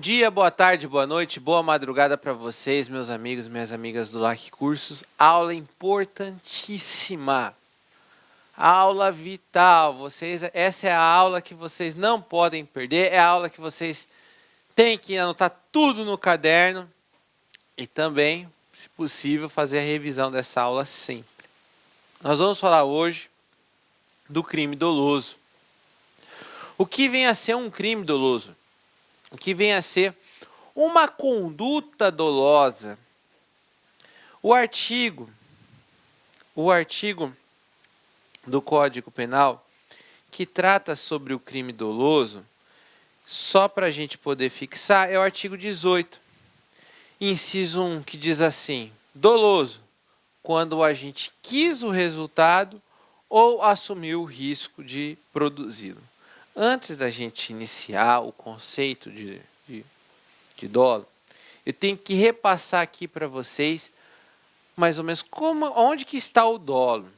dia, boa tarde, boa noite, boa madrugada para vocês, meus amigos, minhas amigas do LAC Cursos. Aula importantíssima, aula vital. Essa é a aula que vocês não podem perder, é a aula que vocês têm que anotar tudo no caderno e também, se possível, fazer a revisão dessa aula sempre. Nós vamos falar hoje do crime doloso. O que vem a ser um crime doloso? O que vem a ser uma conduta dolosa? O artigo do Código Penal que trata sobre o crime doloso, só para a gente poder fixar, é o artigo 18, inciso 1, que diz assim: doloso, quando o agente quis o resultado ou assumiu o risco de produzi-lo. Antes da gente iniciar o conceito de dolo, eu tenho que repassar aqui para vocês mais ou menos onde que está o dolo.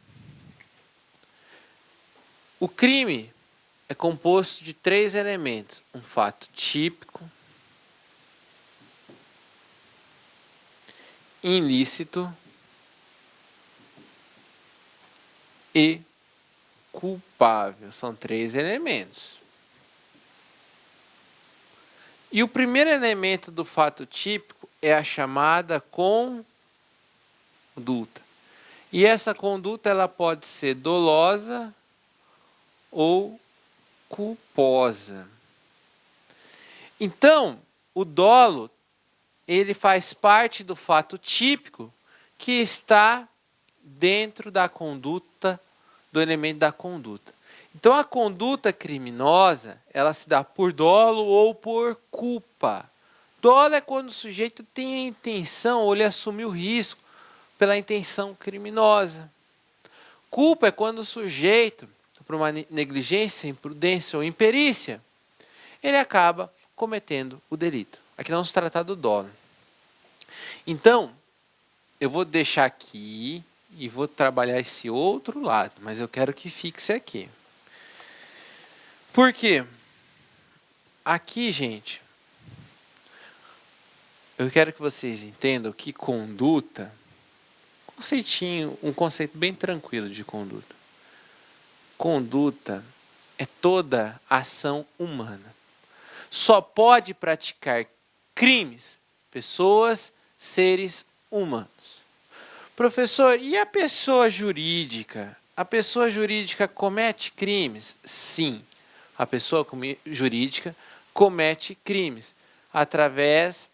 O crime é composto de 3 elementos: um fato típico, ilícito e culpável. São 3 elementos. E o primeiro elemento do fato típico é a chamada conduta. E essa conduta ela pode ser dolosa ou culposa. Então, o dolo, ele faz parte do fato típico que está dentro da conduta, do elemento da conduta. Então, a conduta criminosa, ela se dá por dolo ou por culpa. Dolo é quando o sujeito tem a intenção ou ele assume o risco pela intenção criminosa. Culpa é quando o sujeito, por uma negligência, imprudência ou imperícia, ele acaba cometendo o delito. Aqui não se trata do dolo. Então, eu vou deixar aqui e vou trabalhar esse outro lado, mas eu quero que fixe aqui. Por quê? Aqui, gente, eu quero que vocês entendam que conduta, um conceito bem tranquilo de conduta. Conduta é toda ação humana. Só pode praticar crimes pessoas, seres humanos. Professor, e a pessoa jurídica? A pessoa jurídica comete crimes? Sim, a pessoa jurídica comete crimes através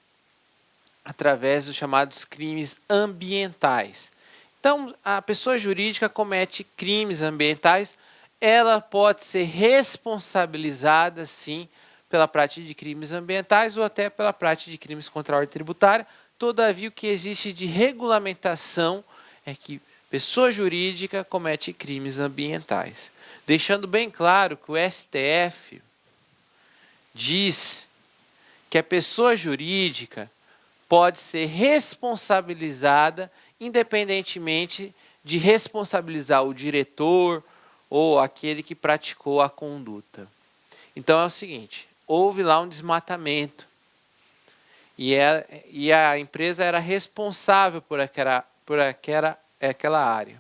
dos chamados crimes ambientais. Então, a pessoa jurídica comete crimes ambientais, ela pode ser responsabilizada, sim, pela prática de crimes ambientais ou até pela prática de crimes contra a ordem tributária. Todavia, o que existe de regulamentação é que pessoa jurídica comete crimes ambientais. Deixando bem claro que o STF diz que a pessoa jurídica pode ser responsabilizada independentemente de responsabilizar o diretor ou aquele que praticou a conduta. Então é o seguinte, houve lá um desmatamento e a empresa era responsável por aquela área.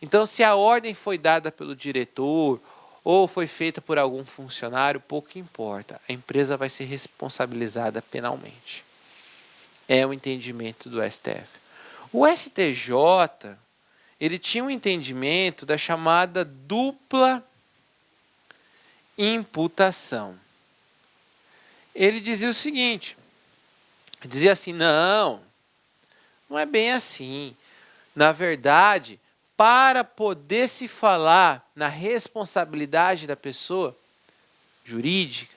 Então, se a ordem foi dada pelo diretor ou foi feita por algum funcionário, pouco importa. A empresa vai ser responsabilizada penalmente. É o entendimento do STF. O STJ, ele tinha um entendimento da chamada dupla imputação. Ele dizia o seguinte, dizia assim, não é bem assim. Na verdade, para poder se falar na responsabilidade da pessoa jurídica,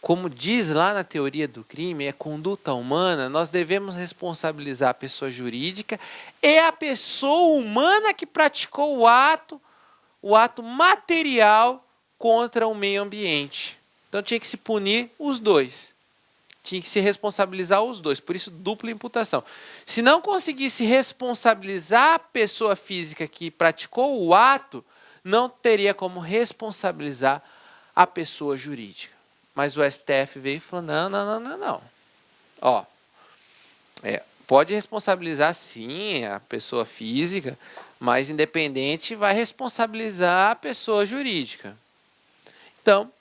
como diz lá na teoria do crime, é conduta humana, nós devemos responsabilizar a pessoa jurídica e a pessoa humana que praticou o ato material contra o meio ambiente. Então tinha que se punir os dois. Tinha que se responsabilizar os dois, por isso dupla imputação. Se não conseguisse responsabilizar a pessoa física que praticou o ato, não teria como responsabilizar a pessoa jurídica. Mas o STF veio e falou, não. Ó, pode responsabilizar sim a pessoa física, mas independente vai responsabilizar a pessoa jurídica. Então,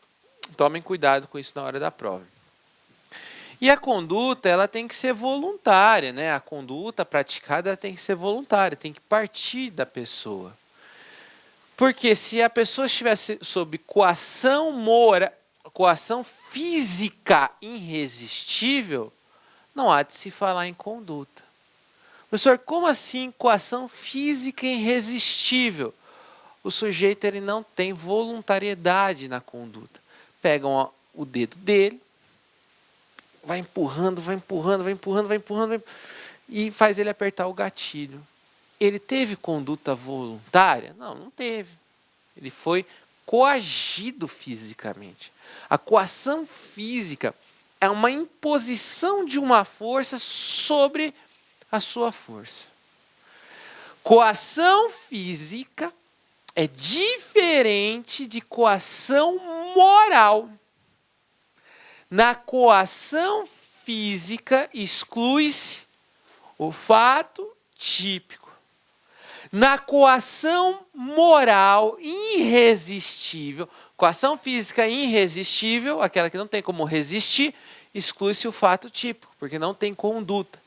tomem cuidado com isso na hora da prova. E a conduta, ela tem que ser voluntária, né? A conduta praticada tem que ser voluntária, tem que partir da pessoa. Porque se a pessoa estivesse sob coação física irresistível, não há de se falar em conduta. Professor, como assim coação física irresistível? O sujeito ele não tem voluntariedade na conduta. Pegam o dedo dele, vai empurrando, e faz ele apertar o gatilho. Ele teve conduta voluntária? Não teve. Ele foi coagido fisicamente. A coação física é uma imposição de uma força sobre a sua força. Coação física é diferente de coação moral. Na coação física exclui-se o fato típico. Na coação moral irresistível, coação física irresistível, aquela que não tem como resistir, exclui-se o fato típico, porque não tem conduta.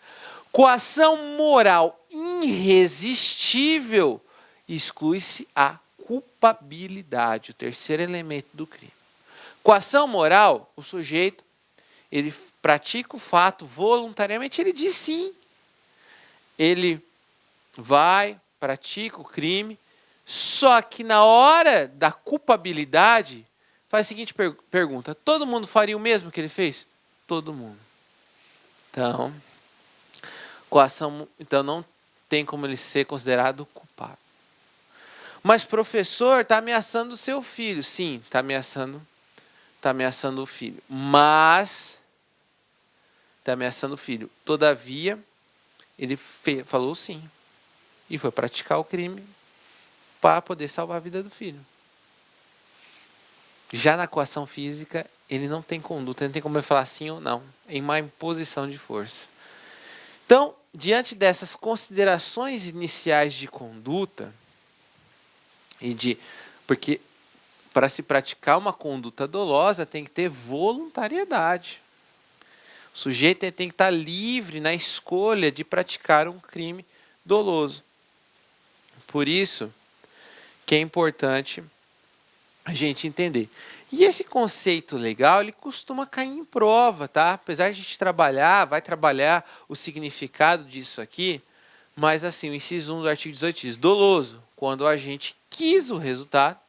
Coação moral irresistível, exclui-se a culpabilidade, o terceiro elemento do crime. Coação moral, o sujeito, ele pratica o fato voluntariamente, ele diz sim. Ele vai, pratica o crime, só que na hora da culpabilidade, faz a seguinte pergunta: todo mundo faria o mesmo que ele fez? Todo mundo. Então, coação, então não tem como ele ser considerado culpado. Mas professor, está ameaçando o seu filho. Sim, está ameaçando o filho. Mas está ameaçando o filho. Todavia, ele falou sim. E foi praticar o crime para poder salvar a vida do filho. Já na coação física, ele não tem conduta, não tem como ele falar sim ou não. É uma imposição de força. Então, diante dessas considerações iniciais de conduta, porque para se praticar uma conduta dolosa tem que ter voluntariedade. O sujeito tem que estar livre na escolha de praticar um crime doloso. Por isso que é importante a gente entender. E esse conceito legal, ele costuma cair em prova, tá? Apesar de a gente vai trabalhar o significado disso aqui, mas assim, o inciso 1 do artigo 18 diz: doloso, quando a gente quis o resultado,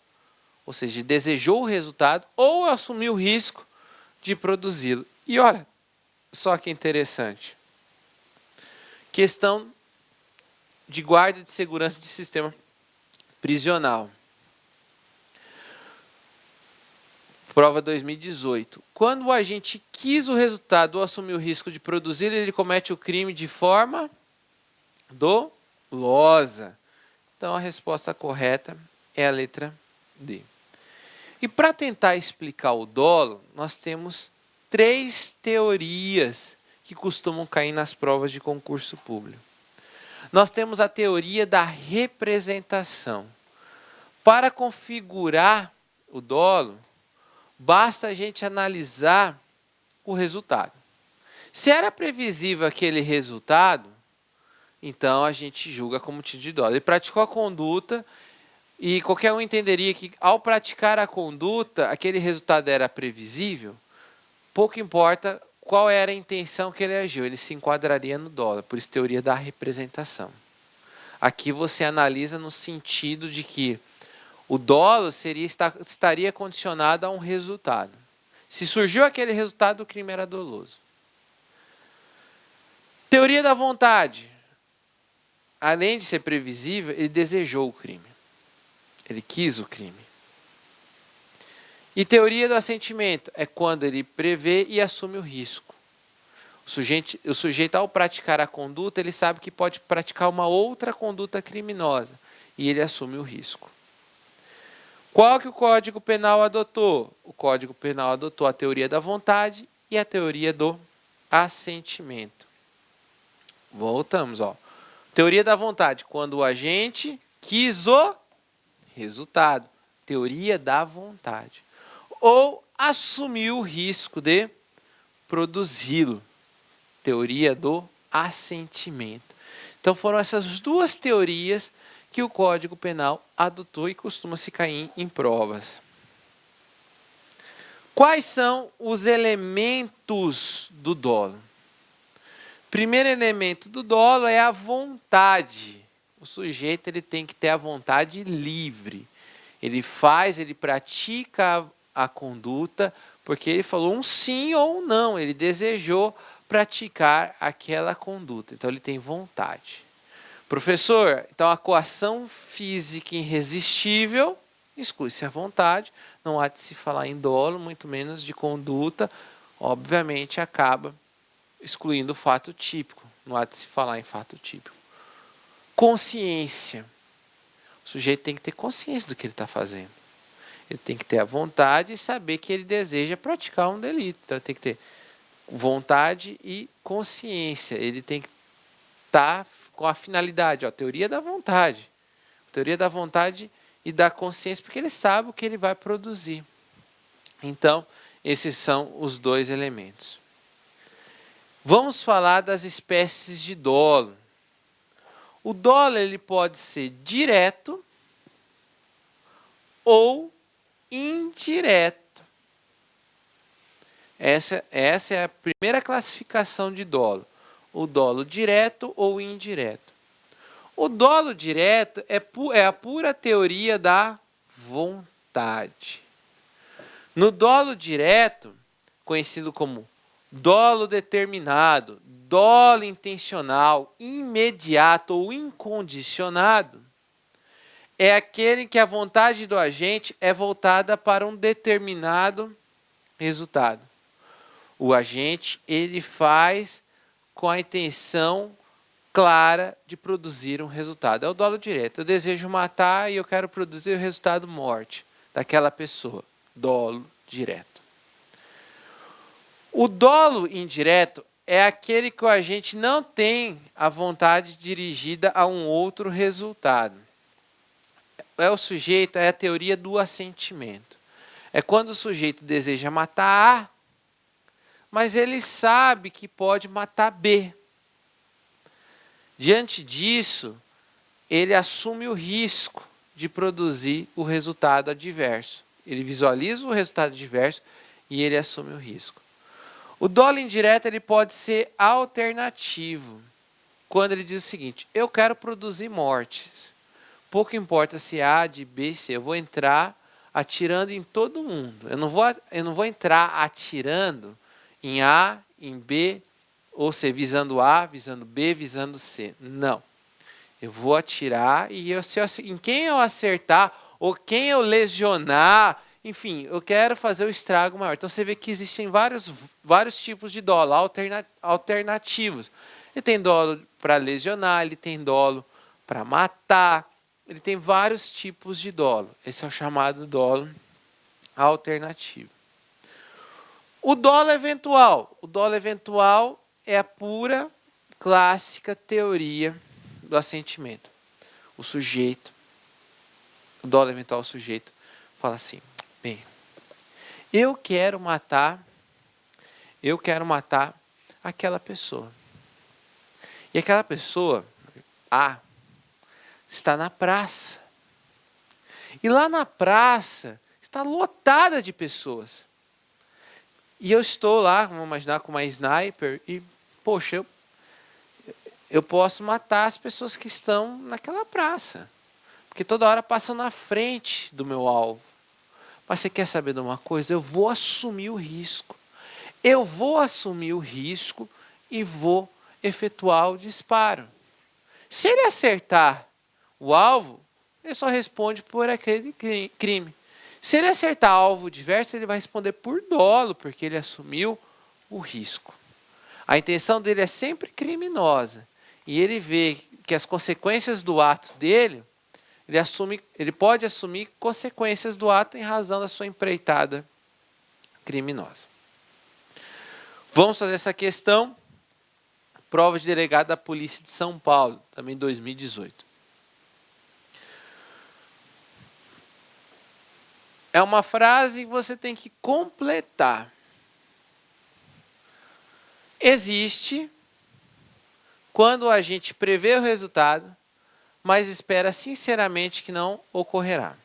ou seja, desejou o resultado, ou assumiu o risco de produzi-lo. E olha, só que interessante. Questão de guarda de segurança de sistema prisional. Prova 2018. Quando o agente quis o resultado ou assumiu o risco de produzi-lo, ele comete o crime de forma dolosa. Então, a resposta correta é a letra D. E para tentar explicar o dolo, nós temos 3 teorias que costumam cair nas provas de concurso público. Nós temos a teoria da representação. Para configurar o dolo, basta a gente analisar o resultado. Se era previsível aquele resultado, então a gente julga como tipo de dolo. Ele praticou a conduta e qualquer um entenderia que ao praticar a conduta, aquele resultado era previsível, pouco importa qual era a intenção que ele agiu, ele se enquadraria no dolo, por isso teoria da representação. Aqui você analisa no sentido de que o dolo estaria condicionado a um resultado. Se surgiu aquele resultado, o crime era doloso. Teoria da vontade. Além de ser previsível, ele desejou o crime. Ele quis o crime. E teoria do assentimento é quando ele prevê e assume o risco. O sujeito, ao praticar a conduta, ele sabe que pode praticar uma outra conduta criminosa. E ele assume o risco. Qual que o Código Penal adotou? O Código Penal adotou a teoria da vontade e a teoria do assentimento. Voltamos, ó. Teoria da vontade, quando o agente quis o resultado. Teoria da vontade. Ou assumiu o risco de produzi-lo. Teoria do assentimento. Então foram essas duas teorias que o Código Penal adotou e costuma se cair em provas. Quais são os elementos do dolo? Primeiro elemento do dolo é a vontade. O sujeito ele tem que ter a vontade livre. Ele pratica a conduta porque ele falou um sim ou um não. Ele desejou praticar aquela conduta. Então ele tem vontade. Professor, então a coação física irresistível exclui-se a vontade. Não há de se falar em dolo, muito menos de conduta. Obviamente acaba excluindo o fato típico. Não há de se falar em fato típico. Consciência. O sujeito tem que ter consciência do que ele está fazendo. Ele tem que ter a vontade e saber que ele deseja praticar um delito. Então ele tem que ter vontade e consciência. Ele tem que estar com a finalidade, ó, teoria da vontade. Teoria da vontade e da consciência, porque ele sabe o que ele vai produzir. Então, esses são os dois elementos. Vamos falar das espécies de dolo. O dolo ele pode ser direto ou indireto. Essa é a primeira classificação de dolo. O dolo direto ou indireto. O dolo direto é a pura teoria da vontade. No dolo direto, conhecido como dolo determinado, dolo intencional, imediato ou incondicionado, é aquele que a vontade do agente é voltada para um determinado resultado. O agente ele faz com a intenção clara de produzir um resultado. É o dolo direto. Eu desejo matar e eu quero produzir o resultado morte daquela pessoa. Dolo direto. O dolo indireto é aquele que o agente não tem a vontade dirigida a um outro resultado. É a teoria do assentimento. É quando o sujeito deseja matar A, mas ele sabe que pode matar B. Diante disso, ele assume o risco de produzir o resultado adverso. Ele visualiza o resultado adverso e ele assume o risco. O dolo indireto ele pode ser alternativo, quando ele diz o seguinte: eu quero produzir mortes. Pouco importa se é A, de B, C. Eu vou entrar atirando em todo mundo. Eu não vou entrar atirando em A, em B, ou C, visando A, visando B, visando C. Não. Eu vou atirar e em quem eu acertar ou quem eu lesionar, enfim, eu quero fazer o estrago maior. Então você vê que existem vários tipos de dolo alternativos. Ele tem dolo para lesionar, ele tem dolo para matar, ele tem vários tipos de dolo. Esse é o chamado dolo alternativo. O dolo eventual. O dolo eventual é a pura, clássica teoria do assentimento. O dolo eventual, o sujeito, fala assim: bem, eu quero matar aquela pessoa. E aquela pessoa, A, está na praça. E lá na praça está lotada de pessoas. E eu estou lá, vamos imaginar, com uma sniper e, poxa, eu posso matar as pessoas que estão naquela praça. Porque toda hora passam na frente do meu alvo. Mas você quer saber de uma coisa? Eu vou assumir o risco. Eu vou assumir o risco e vou efetuar o disparo. Se ele acertar o alvo, ele só responde por aquele crime. Se ele acertar alvo diverso, ele vai responder por dolo, porque ele assumiu o risco. A intenção dele é sempre criminosa. E ele vê que as consequências do ato dele ele pode assumir consequências do ato em razão da sua empreitada criminosa. Vamos fazer essa questão. Prova de delegado da Polícia de São Paulo, também 2018. É uma frase que você tem que completar. Existe quando a gente prevê o resultado, mas espera sinceramente que não ocorrerá.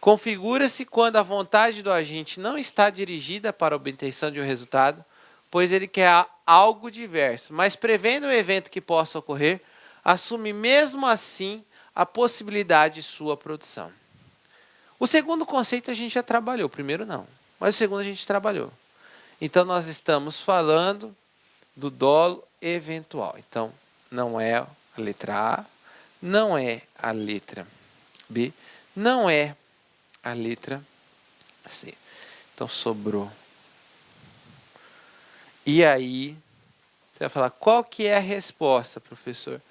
Configura-se quando a vontade do agente não está dirigida para a obtenção de um resultado, pois ele quer algo diverso, mas prevendo o evento que possa ocorrer, assume mesmo assim a possibilidade de sua produção. O segundo conceito a gente já trabalhou, o primeiro não, mas o segundo a gente trabalhou. Então nós estamos falando do dolo eventual. Então não é a letra A, não é a letra B, não é a letra C. Então sobrou. E aí, você vai falar, qual que é a resposta, professor?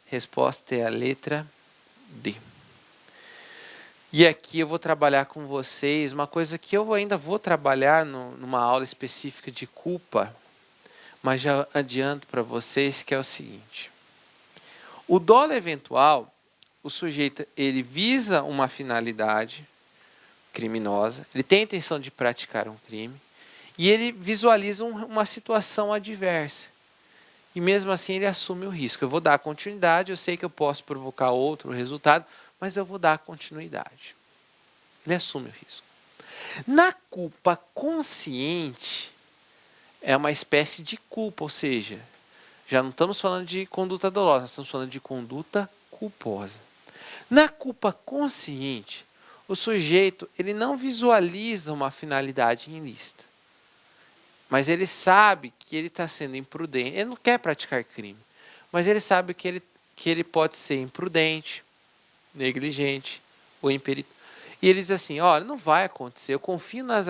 Resposta é a letra D. E aqui eu vou trabalhar com vocês uma coisa que eu ainda vou trabalhar numa aula específica de culpa, mas já adianto para vocês que é o seguinte. O dolo eventual, o sujeito ele visa uma finalidade criminosa, ele tem a intenção de praticar um crime, e ele visualiza uma situação adversa. E mesmo assim ele assume o risco. Eu vou dar continuidade, eu sei que eu posso provocar outro resultado, mas eu vou dar continuidade. Ele assume o risco. Na culpa consciente, é uma espécie de culpa, ou seja, já não estamos falando de conduta dolosa, nós estamos falando de conduta culposa. Na culpa consciente, o sujeito ele não visualiza uma finalidade ilícita. Mas ele sabe que ele está sendo imprudente. Ele não quer praticar crime. Mas ele sabe que ele pode ser imprudente, negligente ou imperito. E ele diz assim, olha, não vai acontecer. Eu confio nas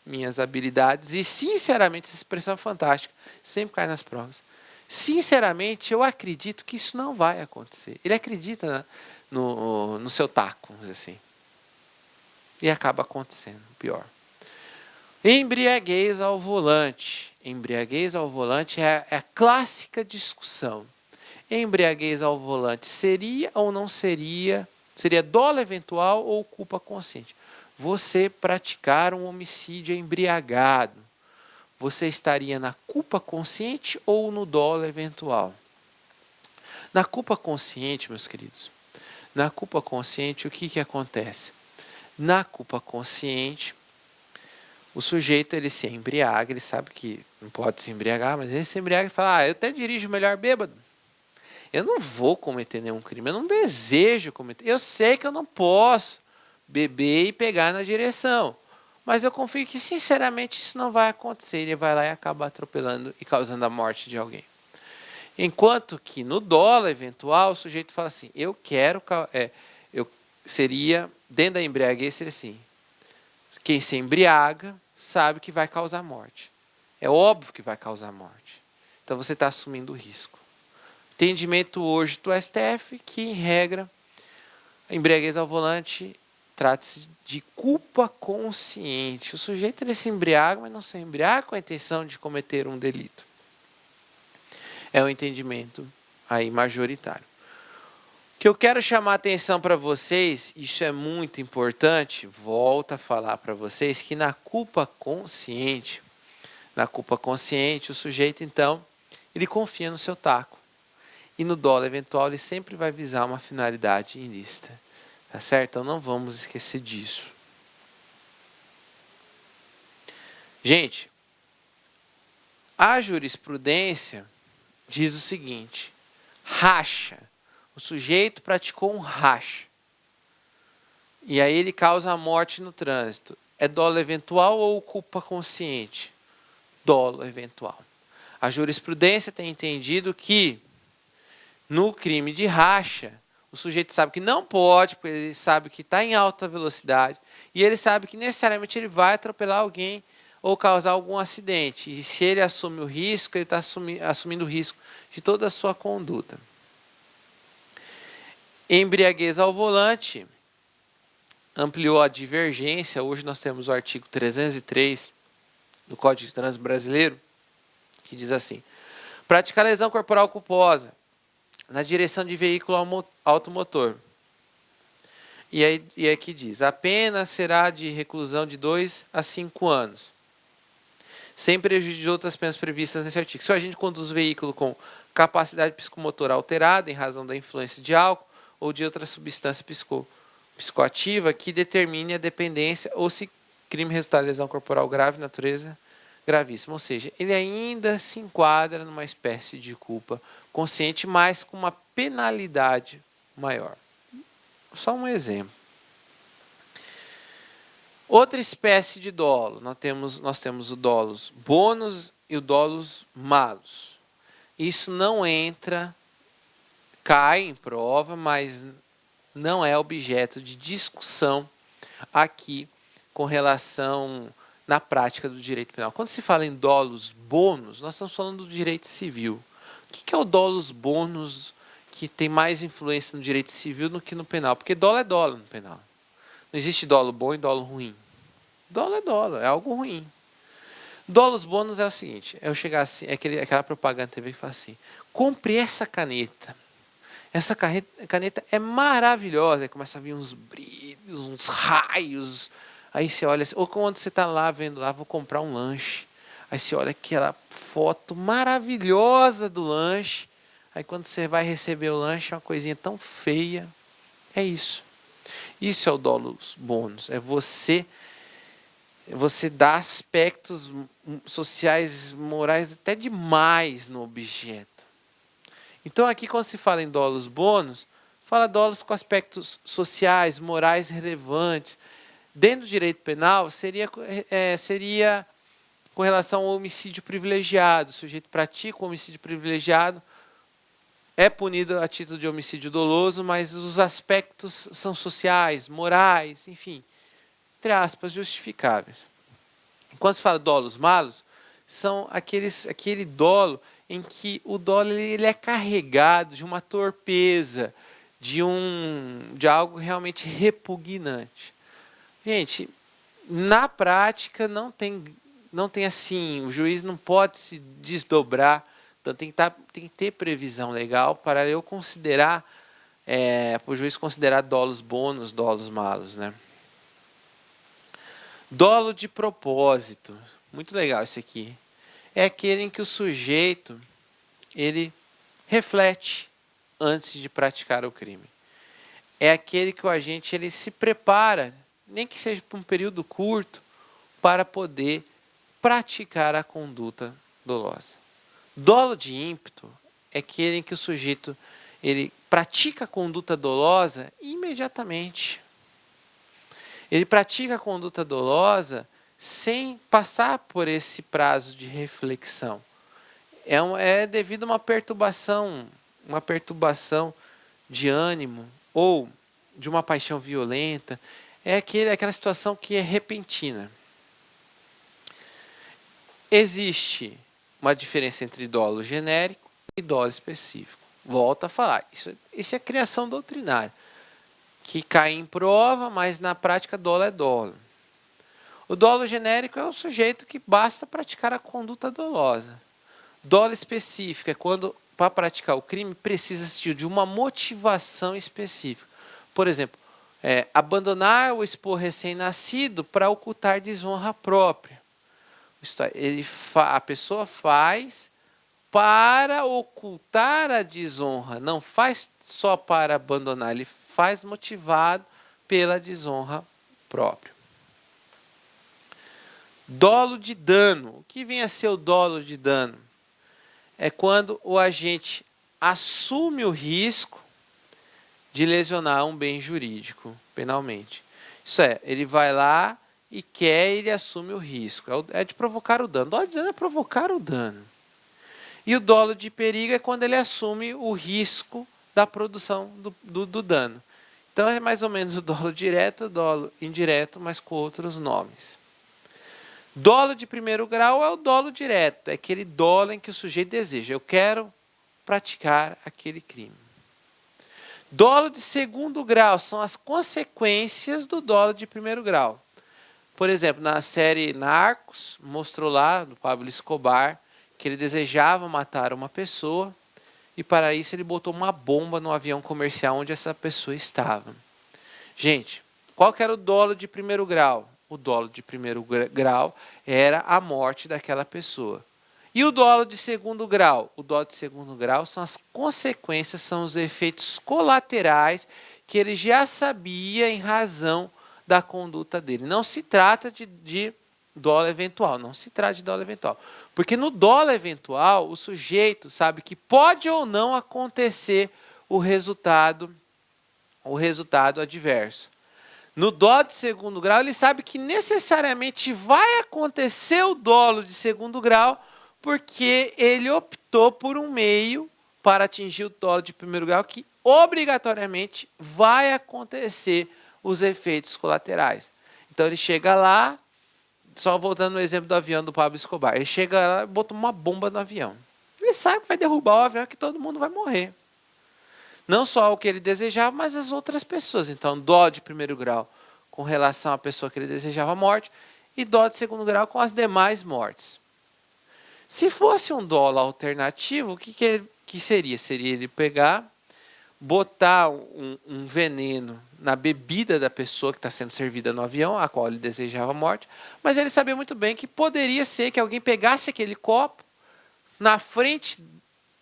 minhas habilidades. E, sinceramente, essa expressão é fantástica. Sempre cai nas provas. Sinceramente, eu acredito que isso não vai acontecer. Ele acredita no seu taco, vamos dizer assim. E acaba acontecendo, pior. Embriaguez ao volante. Embriaguez ao volante é a clássica discussão. Embriaguez ao volante seria ou não seria? Seria dolo eventual ou culpa consciente? Você praticar um homicídio embriagado, você estaria na culpa consciente ou no dolo eventual? Na culpa consciente, meus queridos, na culpa consciente, o que acontece? Na culpa consciente, o sujeito ele se embriaga, ele sabe que não pode se embriagar, mas ele se embriaga e fala, eu até dirijo melhor bêbado. Eu não vou cometer nenhum crime, eu não desejo cometer. Eu sei que eu não posso beber e pegar na direção, mas eu confio que sinceramente isso não vai acontecer. Ele vai lá e acaba atropelando e causando a morte de alguém. Enquanto que no dolo eventual, o sujeito fala assim, eu seria, dentro da embriaguez, seria assim, quem se embriaga sabe que vai causar morte. É óbvio que vai causar morte. Então você está assumindo o risco. Entendimento hoje do STF que, em regra, a embriaguez ao volante trata-se de culpa consciente. O sujeito ele se embriaga, mas não se embriaga com a intenção de cometer um delito. É o entendimento aí majoritário. O que eu quero chamar a atenção para vocês, isso é muito importante, volto a falar para vocês que na culpa consciente, o sujeito então, ele confia no seu taco. E no dolo eventual ele sempre vai visar uma finalidade ilícita. Tá certo? Então não vamos esquecer disso. Gente, a jurisprudência diz o seguinte, racha. O sujeito praticou um racha. E aí ele causa a morte no trânsito. É dolo eventual ou culpa consciente? Dolo eventual. A jurisprudência tem entendido que no crime de racha, o sujeito sabe que não pode, porque ele sabe que está em alta velocidade, e ele sabe que necessariamente ele vai atropelar alguém ou causar algum acidente. E se ele assume o risco, ele está assumindo o risco de toda a sua conduta. Embriaguez ao volante ampliou a divergência. Hoje nós temos o artigo 303 do Código de Trânsito Brasileiro, que diz assim: praticar lesão corporal culposa na direção de veículo automotor. E aqui diz: a pena será de reclusão de 2 a 5 anos, sem prejuízo de outras penas previstas nesse artigo. Se o agente conduz o veículo com capacidade psicomotora alterada em razão da influência de álcool ou de outra substância psicoativa que determine a dependência ou se crime resultar de lesão corporal grave, natureza gravíssima. Ou seja, ele ainda se enquadra numa espécie de culpa consciente, mas com uma penalidade maior. Só um exemplo. Outra espécie de dolo, nós temos o dolos bônus e o dolos malos. Isso não entra, cai em prova, mas não é objeto de discussão aqui com relação na prática do direito penal. Quando se fala em dolos bônus, nós estamos falando do direito civil. O que é o dolos bônus que tem mais influência no direito civil do que no penal? Porque dolo é dolo no penal. Não existe dolo bom e dolo ruim. Dolo, é algo ruim. Dolos bônus é o seguinte: eu chegar assim, aquela propaganda TV que fala assim: compre essa caneta. Essa caneta é maravilhosa. Aí começa a vir uns brilhos, uns raios. Aí você olha assim, ou quando você está lá vendo lá, vou comprar um lanche. Aí você olha aquela foto maravilhosa do lanche. Aí quando você vai receber o lanche, é uma coisinha tão feia. É isso. Isso é o dolos bônus. É você dá aspectos sociais, morais até demais no objeto. Então aqui quando se fala em dolos bônus, fala dolos com aspectos sociais, morais relevantes. Dentro do direito penal, seria com relação ao homicídio privilegiado. O sujeito pratica o homicídio privilegiado, é punido a título de homicídio doloso, mas os aspectos são sociais, morais, enfim, entre aspas, justificáveis. Quando se fala dolos malos, são aquele dolo em que o dolo ele é carregado de uma torpeza, de algo realmente repugnante. Gente, na prática não tem assim, o juiz não pode se desdobrar, então tem que ter previsão legal para eu considerar, para o juiz considerar dolos bônus, dolos malos, né? Dolo de propósito, muito legal esse aqui. É aquele em que o sujeito ele reflete antes de praticar o crime. É aquele que o agente ele se prepara, nem que seja por um período curto, para poder praticar a conduta dolosa. Dolo de ímpeto é aquele em que o sujeito ele pratica a conduta dolosa imediatamente. Ele pratica a conduta dolosa sem passar por esse prazo de reflexão. É devido a uma perturbação de ânimo ou de uma paixão violenta. É aquela situação que é repentina. Existe uma diferença entre dolo genérico e dolo específico. Volto a falar, isso é criação doutrinária, que cai em prova, mas na prática dolo é dolo. O dolo genérico é o sujeito que basta praticar a conduta dolosa. Dolo específico é quando, para praticar o crime, precisa de uma motivação específica. Por exemplo, abandonar ou expor recém-nascido para ocultar desonra própria. A pessoa faz para ocultar a desonra, não faz só para abandonar, ele faz motivado pela desonra própria. Dolo de dano. O que vem a ser o dolo de dano? É quando o agente assume o risco de lesionar um bem jurídico penalmente. Isso é, ele vai lá e ele assume o risco. É de provocar o dano. O dolo de dano é provocar o dano. E o dolo de perigo é quando ele assume o risco da produção do dano. Então é mais ou menos o dolo direto, o dolo indireto, mas com outros nomes. Dolo de primeiro grau é o dolo direto, é aquele dolo em que o sujeito deseja, eu quero praticar aquele crime. Dolo de segundo grau são as consequências do dolo de primeiro grau. Por exemplo, na série Narcos, mostrou lá, do Pablo Escobar, que ele desejava matar uma pessoa e para isso ele botou uma bomba no avião comercial onde essa pessoa estava. Gente, qual que era o dolo de primeiro grau? O dolo de primeiro grau era a morte daquela pessoa. E o dolo de segundo grau? O dolo de segundo grau são as consequências, são os efeitos colaterais que ele já sabia em razão da conduta dele. Não se trata de dolo eventual, não se trata de dolo eventual. Porque no dolo eventual, o sujeito sabe que pode ou não acontecer o resultado adverso. No dolo de segundo grau, ele sabe que necessariamente vai acontecer o dolo de segundo grau, porque ele optou por um meio para atingir o dolo de primeiro grau que obrigatoriamente vai acontecer os efeitos colaterais. Então ele chega lá, só voltando no exemplo do avião do Pablo Escobar, ele chega lá e bota uma bomba no avião. Ele sabe que vai derrubar o avião e que todo mundo vai morrer. Não só o que ele desejava, mas as outras pessoas. Então, dó de primeiro grau com relação à pessoa que ele desejava a morte e dó de segundo grau com as demais mortes. Se fosse um dolo alternativo, o que seria? Seria ele pegar, botar um veneno na bebida da pessoa que está sendo servida no avião, a qual ele desejava a morte, mas ele sabia muito bem que poderia ser que alguém pegasse aquele copo na frente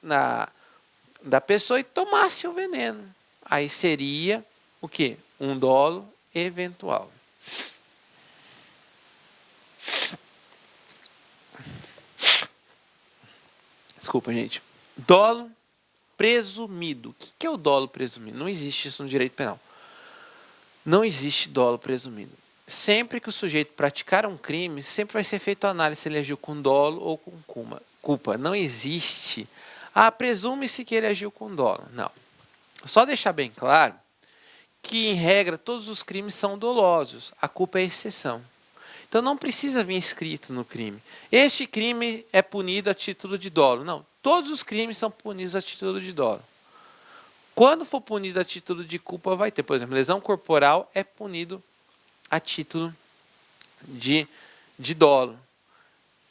da pessoa e tomasse o veneno. Aí seria o quê? Um dolo eventual. Desculpa, gente. Dolo presumido. O que é o dolo presumido? Não existe isso no direito penal. Não existe dolo presumido. Sempre que o sujeito praticar um crime, sempre vai ser feita a análise se ele agiu com dolo ou com culpa. Não existe. Presume-se que ele agiu com dolo. Não. Só deixar bem claro que, em regra, todos os crimes são dolosos. A culpa é exceção. Então não precisa vir escrito no crime. Este crime é punido a título de dolo. Não, todos os crimes são punidos a título de dolo. Quando for punido a título de culpa, vai ter, por exemplo, lesão corporal é punido a título de dolo.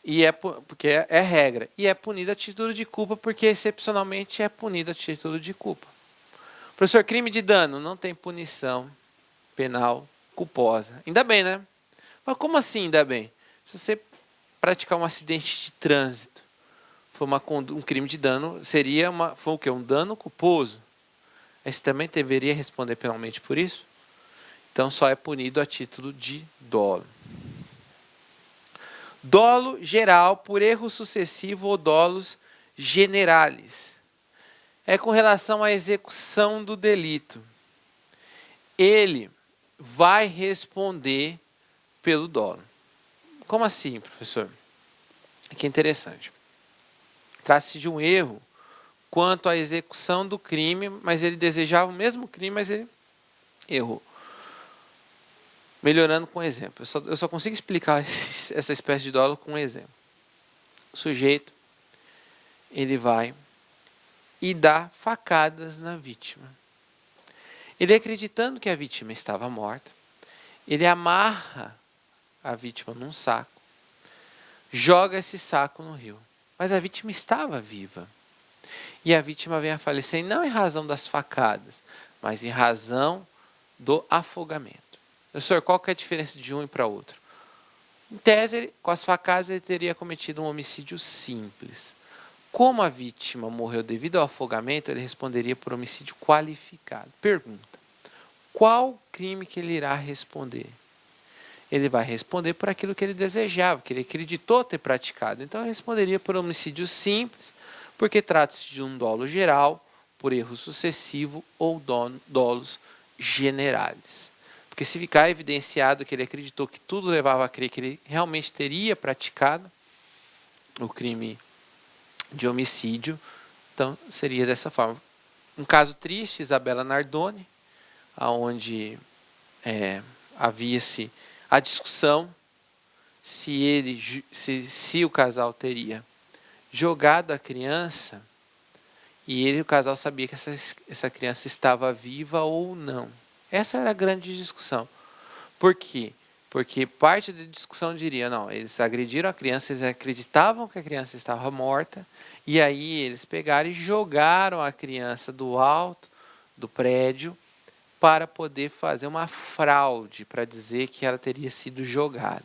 E porque é regra. E é punido a título de culpa porque excepcionalmente é punido a título de culpa. Professor, crime de dano não tem punição penal culposa. Ainda bem, né? Mas como assim, ainda bem? Se você praticar um acidente de trânsito, for um crime de dano, foi o quê? Um dano culposo. Aí você também deveria responder penalmente por isso? Então só é punido a título de dolo. Dolo geral por erro sucessivo ou dolos generales. É com relação à execução do delito. Ele vai responder pelo dolo. Como assim, professor? Que interessante. Trata-se de um erro quanto à execução do crime, mas ele desejava o mesmo crime, mas ele errou. Melhorando com um exemplo. Eu só consigo explicar essa espécie de dolo com um exemplo. O sujeito, ele vai e dá facadas na vítima. Ele, acreditando que a vítima estava morta, ele amarra a vítima num saco, joga esse saco no rio. Mas a vítima estava viva. E a vítima vem a falecer não em razão das facadas, mas em razão do afogamento. Professor, qual que é a diferença de um e para outro? Em tese, com as facadas ele teria cometido um homicídio simples. Como a vítima morreu devido ao afogamento, ele responderia por homicídio qualificado. Pergunta: qual crime que ele irá responder? Ele vai responder por aquilo que ele desejava, que ele acreditou ter praticado. Então, ele responderia por homicídio simples, porque trata-se de um dolo geral, por erro sucessivo ou dolos generales. Porque se ficar evidenciado que ele acreditou que tudo levava a crer que ele realmente teria praticado o crime de homicídio, então seria dessa forma. Um caso triste, Isabela Nardoni, onde havia-se a discussão se o casal teria jogado a criança E o casal sabia que essa criança estava viva ou não. Essa era a grande discussão. Por quê? Porque parte da discussão diria, não, eles agrediram a criança, eles acreditavam que a criança estava morta, e aí eles pegaram e jogaram a criança do alto do prédio para poder fazer uma fraude, para dizer que ela teria sido jogada.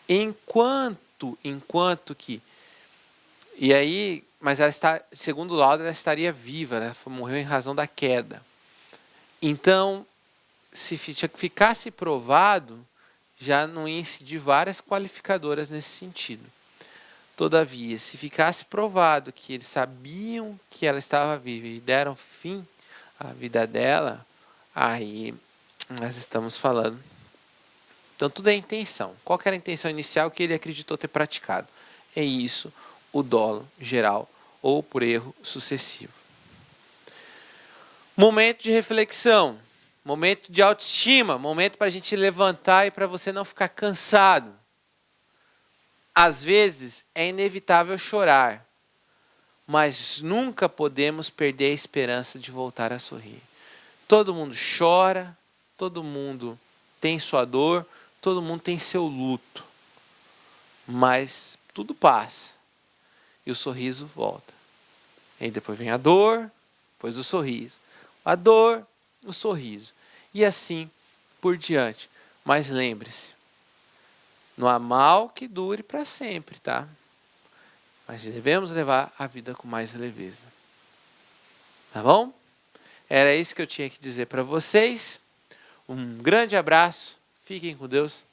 Enquanto que... E aí, mas ela está, segundo o laudo, ela estaria viva, ela morreu em razão da queda. Então, se ficasse provado, já não ia incidir várias qualificadoras nesse sentido. Todavia, se ficasse provado que eles sabiam que ela estava viva e deram fim à vida dela, aí nós estamos falando. Então, tudo é intenção. Qual que era a intenção inicial que ele acreditou ter praticado? É isso, o dolo geral ou por erro sucessivo. Momento de reflexão, momento de autoestima, momento para a gente levantar e para você não ficar cansado. Às vezes é inevitável chorar, mas nunca podemos perder a esperança de voltar a sorrir. Todo mundo chora, todo mundo tem sua dor, todo mundo tem seu luto, mas tudo passa e o sorriso volta. E depois vem a dor, depois o sorriso. A dor, o sorriso. E assim por diante. Mas lembre-se, não há mal que dure para sempre, tá? Mas devemos levar a vida com mais leveza. Tá bom? Era isso que eu tinha que dizer para vocês. Um grande abraço, fiquem com Deus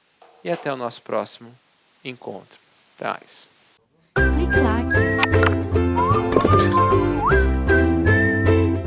e até o nosso próximo encontro. Até mais. Clique lá